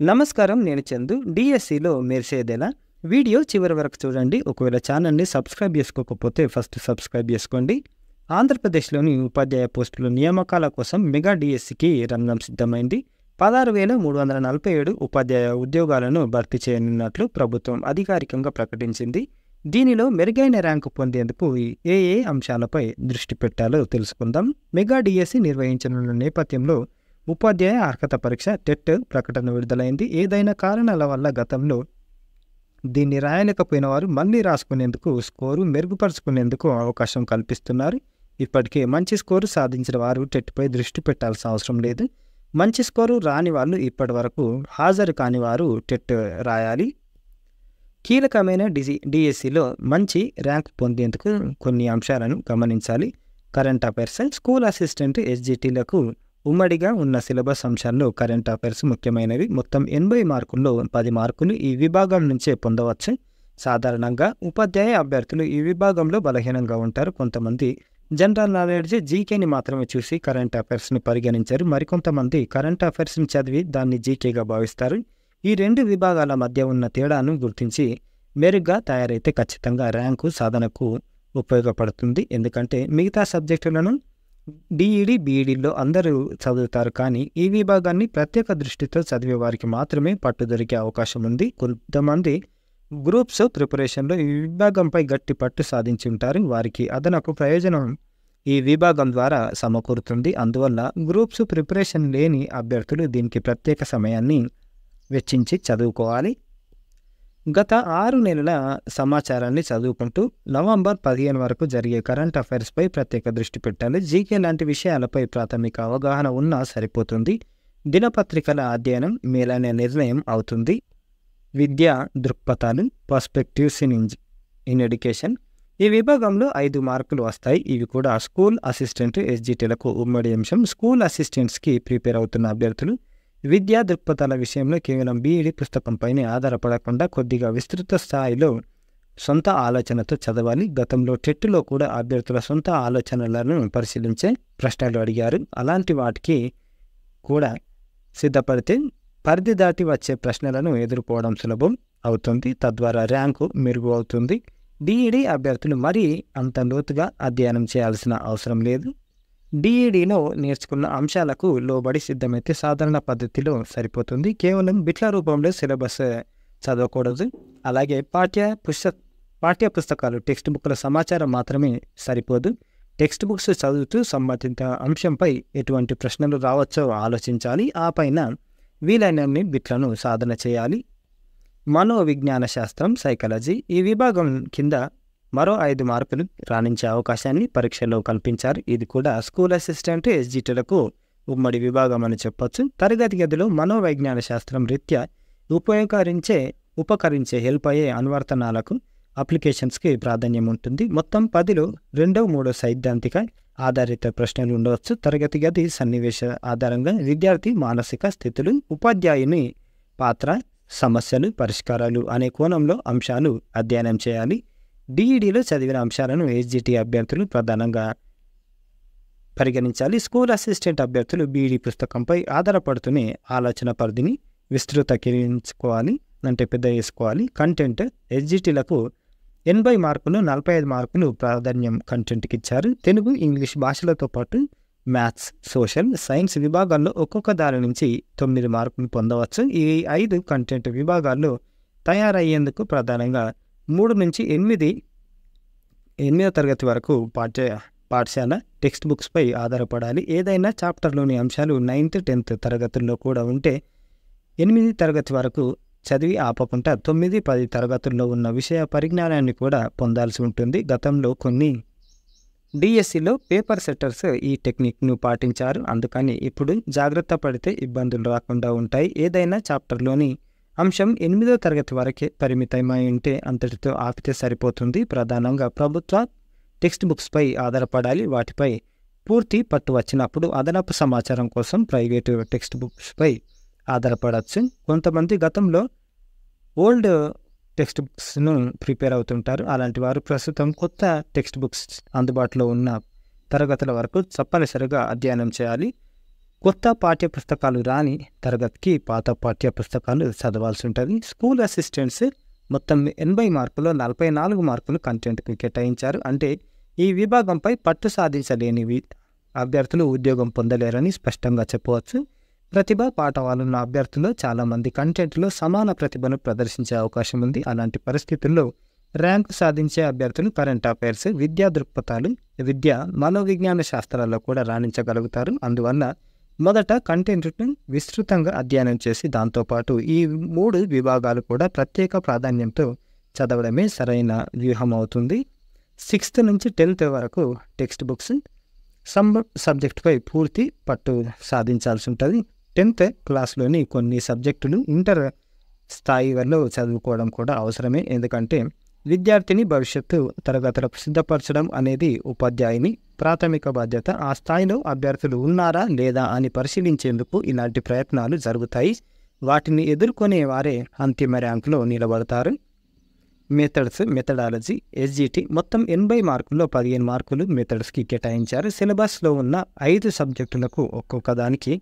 నమస్కారం. నేను చందు. డిఎస్సిలో మెరిసేదెలా? వీడియో చివరి వరకు చూడండి. ఒకవేళ ఛానల్‌ని సబ్స్క్రైబ్ చేసుకోకపోతే ఫస్ట్ సబ్స్క్రైబ్ చేసుకోండి. ఆంధ్రప్రదేశ్‌లోని ఉపాధ్యాయ పోస్టుల నియామకాల కోసం మెగా డిఎస్సికి రంగం సిద్ధమైంది. 16,347 ఉపాధ్యాయ ఉద్యోగాలను భర్తీ చేయనున్నట్లు ప్రభుత్వం అధికారికంగా ప్రకటించింది. దీనిలో మెరుగైన ర్యాంకు పొందేందుకు ఏ అంశాలపై దృష్టి పెట్టాలో తెలుసుకుందాం. మెగా డిఎస్సి నిర్వహించనున్న నేపథ్యంలో ఉపాధ్యాయ అర్హత పరీక్ష టెట్ ప్రకటన విడుదలైంది. ఏదైనా కారణాల వల్ల గతంలో దీన్ని రాయలేకపోయిన వారు మళ్ళీ రాసుకునేందుకు, స్కోరు మెరుగుపరుచుకునేందుకు అవకాశం కల్పిస్తున్నారు. ఇప్పటికే మంచి స్కోరు సాధించిన వారు టెట్పై దృష్టి పెట్టాల్సిన అవసరం లేదు. మంచి స్కోరు రాని వాళ్ళు ఇప్పటి వరకు హాజరు కాని వారు టెట్ రాయాలి. కీలకమైన డిఎస్సిలో మంచి ర్యాంక్ పొందేందుకు కొన్ని అంశాలను గమనించాలి. కరెంట్ అఫైర్స్, స్కూల్ అసిస్టెంట్ ఎస్జిటిలకు ఉమ్మడిగా ఉన్న సిలబస్ అంశాల్లో కరెంట్ అఫైర్స్ ముఖ్యమైనవి. మొత్తం 80 మార్కుల్లో 10 మార్కులు ఈ విభాగం నుంచే పొందవచ్చు. సాధారణంగా ఉపాధ్యాయ అభ్యర్థులు ఈ విభాగంలో బలహీనంగా ఉంటారు. కొంతమంది జనరల్ నాలెడ్జ్, జీకేని మాత్రమే చూసి కరెంట్ అఫైర్స్ని పరిగణించారు. మరికొంతమంది కరెంట్ అఫైర్స్ని చదివి దాన్ని జీకేగా భావిస్తారు. ఈ రెండు విభాగాల మధ్య ఉన్న తేడాను గుర్తించి మెరుగ్గా తయారైతే ఖచ్చితంగా ర్యాంకు సాధనకు ఉపయోగపడుతుంది. ఎందుకంటే మిగతా సబ్జెక్టులను డిఈడి, బీఈడీలో అందరూ చదువుతారు, కానీ ఈ విభాగాన్ని ప్రత్యేక దృష్టితో చదివే వారికి మాత్రమే పట్టు దొరికే అవకాశం ఉంది. కొంతమంది గ్రూప్స్ ప్రిపరేషన్లో ఈ విభాగంపై గట్టి పట్టు సాధించి ఉంటారు. వారికి అదనపు ప్రయోజనం ఈ విభాగం ద్వారా సమకూరుతుంది. అందువల్ల గ్రూప్స్ ప్రిపరేషన్ లేని అభ్యర్థులు దీనికి ప్రత్యేక సమయాన్ని వెచ్చించి చదువుకోవాలి. గత 6 నెలల సమాచారాన్ని చదువుకుంటూ నవంబర్ 15 వరకు జరిగే కరెంట్ అఫైర్స్పై ప్రత్యేక దృష్టి పెట్టాలి. జీకే లాంటి విషయాలపై ప్రాథమిక అవగాహన ఉన్నా సరిపోతుంది. దినపత్రికల అధ్యయనం మేలైన నిర్ణయం అవుతుంది. విద్యా దృక్పథాలు, పర్స్పెక్టివ్స్ ఇన్ ఎడ్యుకేషన్, ఈ విభాగంలో 5 మార్కులు వస్తాయి. ఇవి కూడా స్కూల్ అసిస్టెంట్ ఎస్జిటిలకు ఉమ్మడి అంశం. స్కూల్ అసిస్టెంట్స్కి ప్రిపేర్ అవుతున్న అభ్యర్థులు విద్యా దృక్పథాల విషయంలో కేవలం బీఈడీ పుస్తకంపైనే ఆధారపడకుండా కొద్దిగా విస్తృత స్థాయిలో సొంత ఆలోచనతో చదవాలి. గతంలో టెట్లో కూడా అభ్యర్థుల సొంత ఆలోచనలను పరిశీలించే ప్రశ్నలు అడిగారు. అలాంటి వాటికి కూడా సిద్ధపడితే పరిధి దాటి వచ్చే ప్రశ్నలను ఎదుర్కోవడం సులభం అవుతుంది. తద్వారా ర్యాంకు మెరుగు అవుతుంది. డిఈడి అభ్యర్థులు మరీ అంత లోతుగా అధ్యయనం చేయాల్సిన అవసరం లేదు. డిఈడిలో నేర్చుకున్న అంశాలకు లోబడి సిద్ధమైతే సాధారణ పద్ధతిలో సరిపోతుంది. కేవలం బిట్ల రూపంలో సిలబస్ చదవకూడదు. అలాగే పాఠ్య పుస్తకాలు, టెక్స్ట్ బుక్ల సమాచారం మాత్రమే సరిపోదు. టెక్స్ట్ బుక్స్ చదువుతూ సంబంధిత అంశంపై ఎటువంటి ప్రశ్నలు రావచ్చో ఆలోచించాలి. ఆ పైన వీలైనన్ని బిట్లను సాధన చేయాలి. మనోవిజ్ఞాన శాస్త్రం, సైకాలజీ, ఈ విభాగం కింద మరో 5 మార్కులు రాణించే అవకాశాన్ని పరీక్షలో కల్పించారు. ఇది కూడా స్కూల్ అసిస్టెంట్ ఎస్జిటిలకు ఉమ్మడి విభాగం అని చెప్పొచ్చు. తరగతి గదిలో మనోవైజ్ఞాన శాస్త్రం రీత్యా ఉపకరించే హెల్ప్ అయ్యే అనువర్తనాలకు, అప్లికేషన్స్కి ప్రాధాన్యం ఉంటుంది. మొత్తం 10లో 2, 3 సైద్ధాంతిక ఆధారిత ప్రశ్నలు ఉండవచ్చు. తరగతి గది సన్నివేశ ఆధారంగా విద్యార్థి మానసిక స్థితులు, ఉపాధ్యాయుని పాత్ర, సమస్యలు, పరిష్కారాలు అనే కోణంలో అంశాలు అధ్యయనం చేయాలి. డిఈడిలో చదివిన అంశాలను ఎస్జిటి అభ్యర్థులు ప్రధానంగా పరిగణించాలి. స్కూల్ అసిస్టెంట్ అభ్యర్థులు బీఈడీ పుస్తకంపై ఆధారపడుతూనే ఆలోచన పరిధిని విస్తృతీకరించుకోవాలి, అంటే పెద్ద చేసుకోవాలి. కంటెంట్, ఎస్జిటిలకు 80 మార్కులు, 45 మార్కులు ప్రాధాన్యం కంటెంట్కి ఇచ్చారు. తెలుగు, ఇంగ్లీష్ భాషలతో పాటు మ్యాథ్స్, సోషల్, సైన్స్ విభాగాల్లో ఒక్కొక్క దాని నుంచి 9 మార్కులు పొందవచ్చు. ఈ 5 కంటెంట్ విభాగాల్లో తయారయ్యేందుకు ప్రధానంగా 3 నుంచి 8వ తరగతి వరకు పాఠశాల టెక్స్ట్ బుక్స్పై ఆధారపడాలి. ఏదైనా చాప్టర్లోని అంశాలు 9th, 10th తరగతుల్లో కూడా ఉంటే 8వ తరగతి వరకు చదివి ఆపకుండా 9, 10 తరగతుల్లో ఉన్న విషయ పరిజ్ఞానాన్ని కూడా పొందాల్సి ఉంటుంది. గతంలో కొన్ని డిఎస్సిలో పేపర్ సెట్టర్స్ ఈ టెక్నిక్ను పాటించారు. అందుకని ఇప్పుడు జాగ్రత్త పడితే ఇబ్బందులు రాకుండా ఉంటాయి. ఏదైనా చాప్టర్లోని అంశం 8వ తరగతి వరకే పరిమితమై ఉంటే అంతటితో ఆపితే సరిపోతుంది. ప్రధానంగా ప్రభుత్వ టెక్స్ట్ బుక్స్పై ఆధారపడాలి. వాటిపై పూర్తి పట్టు వచ్చినప్పుడు అదనపు సమాచారం కోసం ప్రైవేటు టెక్స్ట్ బుక్స్పై ఆధారపడవచ్చు. కొంతమంది గతంలో ఓల్డ్ టెక్స్ట్ బుక్స్ను ప్రిపేర్ అవుతుంటారు. అలాంటి వారు ప్రస్తుతం కొత్త టెక్స్ట్ బుక్స్ అందుబాటులో ఉన్న తరగతుల వరకు తప్పనిసరిగా అధ్యయనం చేయాలి. కొత్త పాఠ్యపుస్తకాలు రాని తరగతికి పాత పాఠ్యపుస్తకాలు చదవాల్సి ఉంటుంది. స్కూల్ అసిస్టెంట్స్ మొత్తం 80 మార్కుల్లో 44 మార్కులు కంటెంట్కి కేటాయించారు. అంటే ఈ విభాగంపై పట్టు సాధించలేని అభ్యర్థులు ఉద్యోగం పొందలేరని స్పష్టంగా చెప్పవచ్చు. ప్రతిభ పాఠవాలున్న అభ్యర్థులు చాలామంది కంటెంట్లో సమాన ప్రతిభను ప్రదర్శించే అవకాశం ఉంది. అలాంటి పరిస్థితుల్లో ర్యాంకు సాధించే అభ్యర్థులు కరెంట్ అఫైర్స్, విద్యా దృక్పథాలు, విద్య, మనోవిజ్ఞాన శాస్త్రాల్లో కూడా రాణించగలుగుతారు. అందువల్ల మొదట కంటెంట్ను విస్తృతంగా అధ్యయనం చేసి దాంతోపాటు ఈ 3 విభాగాలు కూడా ప్రత్యేక ప్రాధాన్యంతో చదవడమే సరైన వ్యూహం అవుతుంది. 6th నుంచి 10th వరకు టెక్స్ట్ బుక్స్ సబ్జెక్టుపై పూర్తి పట్టు సాధించాల్సి ఉంటుంది. 10th క్లాస్లోని కొన్ని సబ్జెక్టులు ఇంటర్ స్థాయి వల్ల చదువుకోవడం కూడా అవసరమే. ఎందుకంటే విద్యార్థిని భవిష్యత్తు తరగతులకు సిద్ధపరచడం అనేది ఉపాధ్యాయుని ప్రాథమిక బాధ్యత. ఆ స్థాయిలో అభ్యర్థులు ఉన్నారా లేదా అని పరిశీలించేందుకు ఇలాంటి ప్రయత్నాలు జరుగుతాయి. వాటిని ఎదుర్కొనే వారే అంతిమ ర్యాంకులో నిలబడతారు. మెథడాలజీ, ఎస్జిటి మొత్తం 80 మార్కుల్లో 15 మార్కులు మెథడ్స్కి కేటాయించారు. సిలబస్లో ఉన్న 5 సబ్జెక్టులకు ఒక్కొక్క దానికి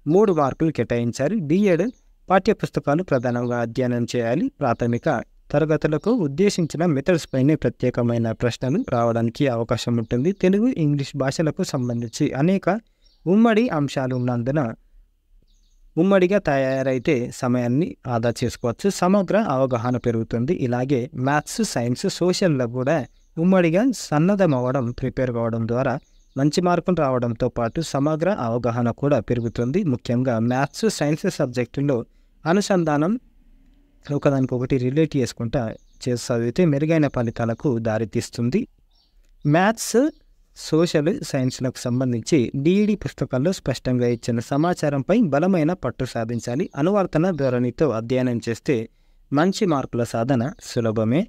3 మార్కులు కేటాయించారు. బిఎడ్ పాఠ్యపుస్తకాలు ప్రధానంగా అధ్యయనం చేయాలి. ప్రాథమిక తరగతులకు ఉద్దేశించిన మెథడ్స్ పైనే ప్రత్యేకమైన ప్రశ్నలు రావడానికి అవకాశం ఉంటుంది. తెలుగు, ఇంగ్లీష్ భాషలకు సంబంధించి అనేక ఉమ్మడి అంశాలు ఉన్నందున ఉమ్మడిగా తయారైతే సమయాన్ని ఆదా చేసుకోవచ్చు, సమగ్ర అవగాహన పెరుగుతుంది. ఇలాగే మ్యాథ్స్, సైన్స్, సోషల్లో కూడా ఉమ్మడిగా సన్నద్ధమవ్వడం, ప్రిపేర్ కావడం ద్వారా మంచి మార్కులు రావడంతో పాటు సమగ్ర అవగాహన కూడా పెరుగుతుంది. ముఖ్యంగా మ్యాథ్స్, సైన్స్ సబ్జెక్టుల్లో అనుసంధానం ఒకదానికొకటి రిలేట్ చేసుకుంటా చదివితే మెరుగైన ఫలితాలకు దారితీస్తుంది. మ్యాథ్స్, సోషల్ సైన్స్లకు సంబంధించి డిఈడి పుస్తకాల్లో స్పష్టంగా ఇచ్చిన సమాచారంపై బలమైన పట్టు సాధించాలి. అనువర్తన ధోరణితో అధ్యయనం చేస్తే మంచి మార్కుల సాధన సులభమే.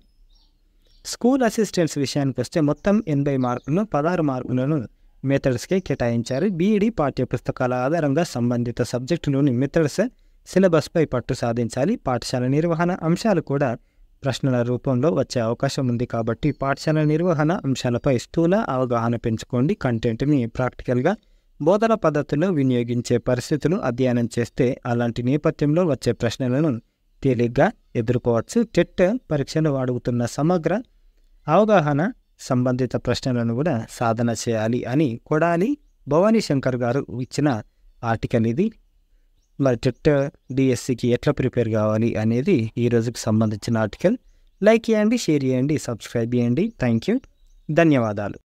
స్కూల్ అసిస్టెంట్స్ విషయానికి వస్తే మొత్తం 80 మార్కులను 16 మార్కులను మెథడ్స్కే కేటాయించారు. బీఈడి పాఠ్యపుస్తకాల ఆధారంగా సంబంధిత సబ్జెక్టులోని మెథడ్స్ సిలబస్పై పట్టు సాధించాలి. పాఠశాల నిర్వహణ అంశాలు కూడా ప్రశ్నల రూపంలో వచ్చే అవకాశం ఉంది కాబట్టి పాఠశాల నిర్వహణ అంశాలపై స్థూల అవగాహన పెంచుకోండి. కంటెంట్ని ప్రాక్టికల్గా బోధన పద్ధతుల్లో వినియోగించే పరిస్థితులు అధ్యయనం చేస్తే అలాంటి నేపథ్యంలో వచ్చే ప్రశ్నలను తేలిగ్గా ఎదుర్కోవచ్చు. టెట్ పరీక్షలు అడుగుతున్న సమగ్ర అవగాహన సంబంధిత ప్రశ్నలను కూడా సాధన చేయాలి అని కొడాలి భవానీ శంకర్ గారు ఇచ్చిన ఆర్టికల్ ఇది. మరి టెట్ డిఎస్సికి ఎట్లా ప్రిపేర్ కావాలి అనేది ఈ రోజుకి సంబంధించిన ఆర్టికల్. లైక్ చేయండి, షేర్ చేయండి, సబ్స్క్రైబ్ చేయండి. థ్యాంక్ యూ, ధన్యవాదాలు.